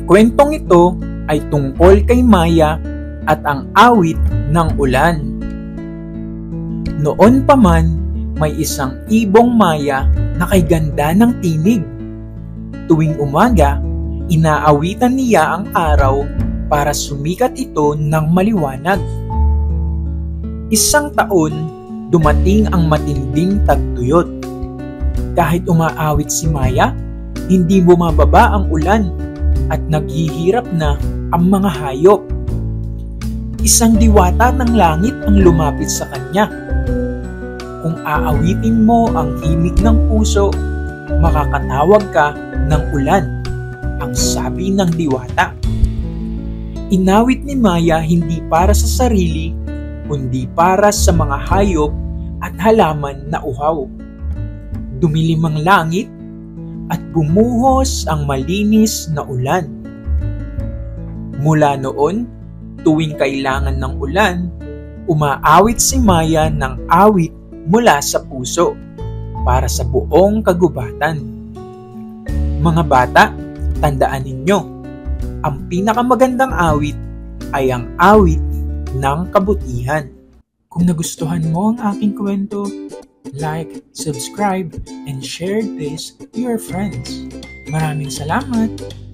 Ang kwentong ito ay tungkol kay Maya at ang awit ng ulan. Noon pa man, may isang ibong Maya na kay ganda ng tinig. Tuwing umaga, inaawitan niya ang araw para sumikat ito ng maliwanag. Isang taon, dumating ang matinding tagtuyot. Kahit umaawit si Maya, hindi bumababa ang ulan at naghihirap na ang mga hayop. Isang diwata ng langit ang lumapit sa kanya. Kung aawitin mo ang himig ng puso, makakatawag ka ng ulan, ang sabi ng diwata. Inawit ni Maya hindi para sa sarili, kundi para sa mga hayop at halaman na uhaw. Dumilim ang langit at bumuhos ang malinis na ulan. Mula noon, tuwing kailangan ng ulan, umaawit si Maya ng awit mula sa puso para sa buong kagubatan. Mga bata, tandaan ninyo, ang pinakamagandang awit ay ang awit ng kabutihan. Kung nagustuhan mo ang aking kwento, like, subscribe, and share this to your friends. Maraming salamat!